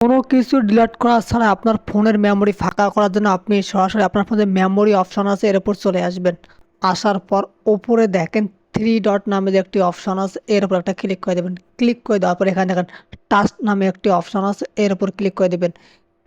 কোনো কিছু ডিলিট করা ছাড়া আপনার ফোনের মেমোরি ফাঁকা করার জন্য আপনি সরাসরি আপনার ফোনে মেমোরি অপশন আছে এর উপর চলে আসবেন। আসার পর ওপরে দেখেন থ্রি ডট নামে যে একটি অপশন আছে এর উপর একটা ক্লিক করে দেবেন। ক্লিক করে দেওয়ার পর এখানে দেখেন টাচ নামে একটি অপশন আছে এর উপর ক্লিক করে দেবেন।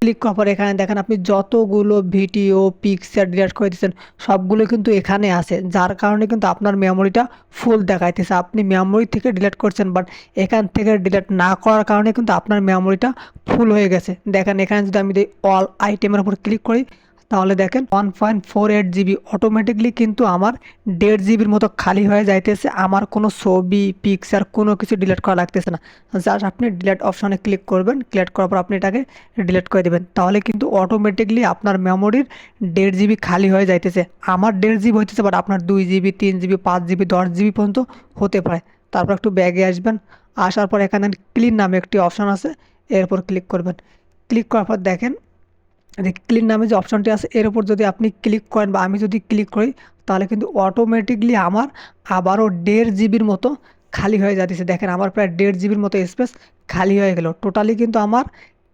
ক্লিক করার পর এখানে দেখেন আপনি যতগুলো ভিডিও পিকচার ডিলিট করে দিয়েছেন সবগুলো কিন্তু এখানে আছে, যার কারণে কিন্তু আপনার মেমোরিটা ফুল দেখাইতেছে। আপনি মেমোরি থেকে ডিলিট করছেন বাট এখান থেকে ডিলিট না করার কারণে কিন্তু আপনার মেমোরিটা ফুল হয়ে গেছে। দেখেন এখানে যদি আমি অল আইটেমের উপর ক্লিক করি তাহলে দেখেন 1.48 জিবি অটোমেটিকলি কিন্তু আমার 1.5 জিবির মতো খালি হয়ে যাইতেছে। আমার কোনো ছবি পিকচার কোনো কিছু ডিলিট করা লাগতেছে না। জাস্ট আপনি ডিলিট অপশনে ক্লিক করবেন, ক্লিক করার পর আপনি এটাকে ডিলিট করে দেবেন, তাহলে কিন্তু অটোমেটিকলি আপনার মেমোরির 1.5 জিবি খালি হয়ে যাইতেছে। আমার 1.5 জিবি হইতেছে বাট আপনার 2 জিবি 3 জিবি 5 জিবি 10 জিবি পর্যন্ত হতে পারে। তারপর একটু ব্যাগে আসবেন, আসার পর এখানে ক্লিন নামে একটি অপশন আছে এরপর ক্লিক করবেন। ক্লিক করার পর দেখেন যে ক্লিন নামে যে অপশনটি আছে এর উপর যদি আপনি ক্লিক করেন বা আমি যদি ক্লিক করি তাহলে কিন্তু অটোমেটিকলি আমার আবারও 1.5 জিবির মতো খালি হয়ে যাচ্ছে। দেখেন আমার প্রায় 1.5 জিবির মতো স্পেস খালি হয়ে গেল। টোটালি কিন্তু আমার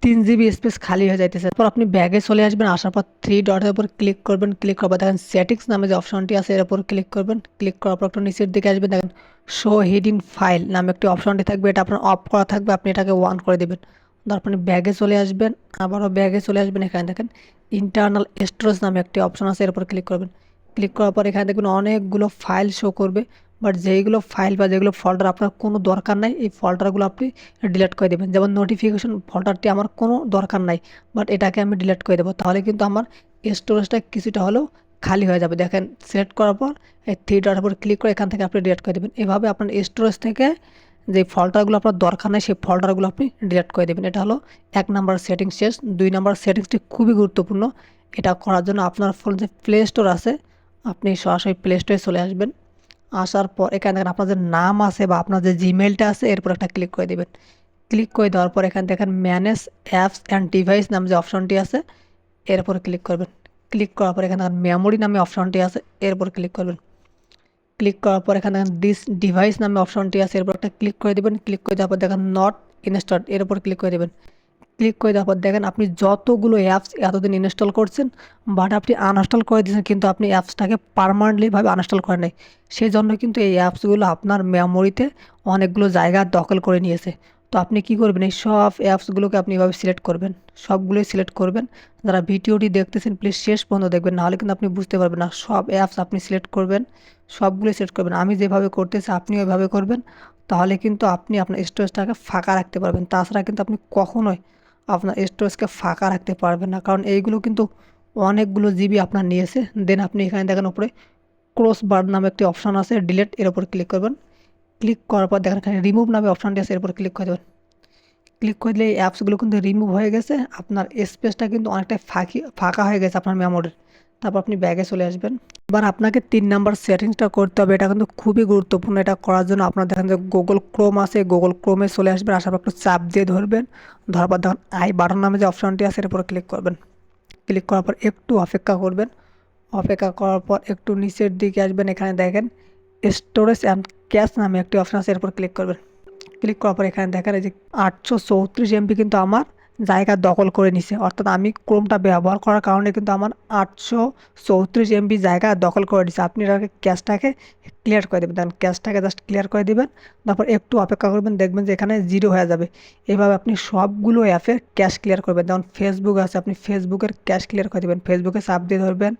3 জিবি স্পেস খালি হয়ে যাইতেছে। তারপর আপনি ব্যাগে চলে আসবেন, আসার পর থ্রি ডটের উপর ক্লিক করবেন। ক্লিক করার পর দেখেন সেটিংস নামে যে অপশনটি আছে এর উপর ক্লিক করবেন। ক্লিক করার পর একটু নিচের দিকে আসবেন, দেখেন শো হিডিন ফাইল নামে একটি অপশনটি থাকবে, এটা আপনার অফ করা থাকবে, আপনি এটাকে অন করে দেবেন। তারপর আপনি ব্যাগে চলে আসবেন, আবারও ব্যাগে চলে আসবেন, এখানে দেখেন ইন্টারনাল স্টোরেজ নামে একটি অপশন আছে এর উপর ক্লিক করবেন। ক্লিক করার পর এখানে দেখবেন অনেকগুলো ফাইল শো করবে, বাট যেইগুলো ফাইল বা যেগুলো ফোল্ডার আপনার কোনো দরকার নাই এই ফোল্ডারগুলো আপনি ডিলিট করে দেবেন। যেমন নোটিফিকেশন ফোল্ডারটি আমার কোনো দরকার নাই বাট এটাকে আমি ডিলিট করে দেবো, তাহলে কিন্তু আমার স্টোরেজটা কিছুটা হলেও খালি হয়ে যাবে। দেখেন সিলেক্ট করার পর এই থ্রি ডটের উপর ক্লিক করে এখান থেকে আপনি ডিলিট করে দেবেন। এভাবে আপনার স্টোরেজ থেকে যে ফোল্ডারগুলো আপনার দরকার নেই সেই ফোল্ডারগুলো আপনি ডিলিট করে দেবেন। এটা হলো 1 নাম্বার সেটিংস শেষ। 2 নাম্বার সেটিংসটি খুবই গুরুত্বপূর্ণ। এটা করার জন্য আপনার ফোন যে প্লে স্টোর আছে আপনি সরাসরি প্লে স্টোরে চলে আসবেন। আসার পর এখানে দেখেন আপনার যে নাম আছে বা আপনার যে জিমেইলটা আছে এরপর একটা ক্লিক করে দেবেন। ক্লিক করে দেওয়ার পর এখানে দেখেন ম্যানেজ অ্যাপস অ্যান্ড ডিভাইস নামে যে অপশনটি আছে এর উপর ক্লিক করবেন। ক্লিক করার পর এখানে মেমোরি নামে অপশনটি আছে এর উপর ক্লিক করবেন। ক্লিক করার পর এখানে দেখেন দিস ডিভাইস নামে অপশনটি আছে এরপর একটা ক্লিক করে দেবেন। ক্লিক করে দেওয়ার পর দেখেন নট ইনস্টল এর উপর ক্লিক করে দেবেন। ক্লিক করে দেওয়ার পর দেখেন আপনি যতগুলো অ্যাপস এতদিন ইনস্টল করছেন বাট আপনি আনইনস্টল করে দিয়েছেন, কিন্তু আপনি অ্যাপসটাকে পার্মানেন্টলিভাবে আনইনস্টল করেন নাই। সেই জন্য কিন্তু এই অ্যাপসগুলো আপনার মেমোরিতে অনেকগুলো জায়গা দখল করে নিয়েছে। তো আপনি কি করবেন, এই সব অ্যাপসগুলোকে আপনি এভাবে সিলেক্ট করবেন, সবগুলোই সিলেক্ট করবেন। যারা ভিডিওটি দেখতেছেন প্লিজ শেষ পর্যন্ত দেখবেন, নাহলে কিন্তু আপনি বুঝতে পারবেন না। সব অ্যাপস আপনি সিলেক্ট করবেন, সবগুলোই সিলেক্ট করবেন। আমি যেভাবে করতেছি আপনিও এভাবে করবেন, তাহলে কিন্তু আপনি আপনার স্টোরেজটাকে ফাঁকা রাখতে পারবেন। তাছাড়া কিন্তু আপনি কখনোই আপনার স্টোরেজকে ফাঁকা রাখতে পারবেন না, কারণ এইগুলো কিন্তু অনেকগুলো জিবি আপনার নিয়েছে। দেন আপনি এখানে দেখেন উপরে ক্রস বার নামে একটি অপশন আছে ডিলিট এর উপর ক্লিক করবেন। ক্লিক করার পর দেখেন এখানে রিমুভ নামে অপশনটি আছে এর উপর ক্লিক করে দেবেন। ক্লিক করে দিলে এই অ্যাপসগুলো কিন্তু রিমুভ হয়ে গেছে, আপনার স্পেসটা কিন্তু অনেকটাই ফাঁকা হয়ে গেছে আপনার মেমোরির। তারপর আপনি ব্যাগে চলে আসবেন। এবার আপনাকে 3 নাম্বার সেটিংসটা করতে হবে, এটা কিন্তু খুবই গুরুত্বপূর্ণ। এটা করার জন্য আপনার দেখেন যে গুগল ক্রোম আছে, গুগল ক্রোমে চলে আসবেন, আসার পর একটু চাপ দিয়ে ধরবেন। ধরার পর দেখেন আই বাটন নামে যে অপশনটি আছে এর উপর ক্লিক করবেন। ক্লিক করার পর একটু অপেক্ষা করবেন। অপেক্ষা করার পর একটু নিচের দিকে আসবেন, এখানে দেখেন স্টোরেজ অ্যান্ড ক্যাশ নামে একটি অপশন আছে এর উপর ক্লিক করবেন। ক্লিক করার পর এখানে দেখেন এই যে 834 MB কিন্তু আমার জায়গা দখল করে নিছে, অর্থাৎ আমি ক্রোমটা ব্যবহার করার কারণে কিন্তু আমার 834 MB জায়গা দখল করে নিছে। আপনি এটাকে ক্যাশটাকে ক্লিয়ার করে দেবেন, দেন ক্যাশটাকে জাস্ট ক্লিয়ার করে দেবেন। তারপর একটু অপেক্ষা করবেন, দেখবেন যে এখানে 0 হয়ে যাবে। এভাবে আপনি সবগুলো অ্যাপের ক্যাশ ক্লিয়ার করবেন। যেমন ফেসবুক আছে, আপনি ফেসবুকের ক্যাশ ক্লিয়ার করে দেবেন। ফেসবুকে চাপ দিয়ে ধরবেন,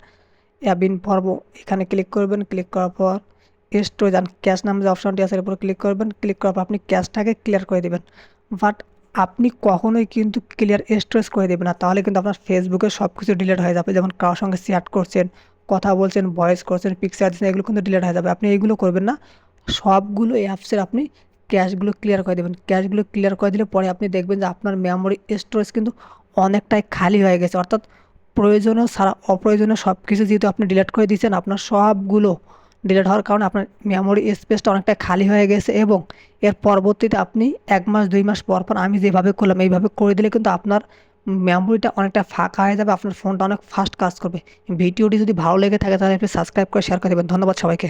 অ্যাপ ইনফর্ম এখানে ক্লিক করবেন। ক্লিক করার পর স্টোরেজ অ্যান্ড ক্যাশ নামে যে অপশনটি আছে এর উপর ক্লিক করবেন। ক্লিক করার পর আপনি ক্যাশটাকে ক্লিয়ার করে দেবেন। বাট আপনি কখনোই কিন্তু ক্লিয়ার স্টোরেজ করে দেবেন না, তাহলে কিন্তু আপনার ফেসবুকে সব কিছু ডিলিট হয়ে যাবে। যেমন কারোর সঙ্গে চ্যাট করছেন, কথা বলছেন, ভয়েস করছেন, পিকচার দিচ্ছেন, এগুলো কিন্তু ডিলিট হয়ে যাবে। আপনি এইগুলো করবেন না, সবগুলো অ্যাপসের আপনি ক্যাশগুলো ক্লিয়ার করে দেবেন। ক্যাশগুলো ক্লিয়ার করে দিলে পরে আপনি দেখবেন যে আপনার মেমোরি স্টোরেজ কিন্তু অনেকটাই খালি হয়ে গেছে। অর্থাৎ প্রয়োজনীয় ছাড়া অপ্রয়োজনীয় সব কিছু যেহেতু আপনি ডিলিট করে দিয়েছেন, আপনার সবগুলো ডিলিট হওয়ার কারণে আপনার মেমোরি স্পেসটা অনেকটা খালি হয়ে গেছে। এবং এর পরবর্তীতে আপনি 1 মাস 2 মাস পর পর আমি যেভাবে করলাম এইভাবে করে দিলে কিন্তু আপনার মেমোরিটা অনেকটা ফাঁকা হয়ে যাবে, আপনার ফোনটা অনেক ফাস্ট কাজ করবে। ভিডিওটি যদি ভালো লেগে থাকে তাহলে আপনি সাবস্ক্রাইব করে শেয়ার করে দেবেন। ধন্যবাদ সবাইকে।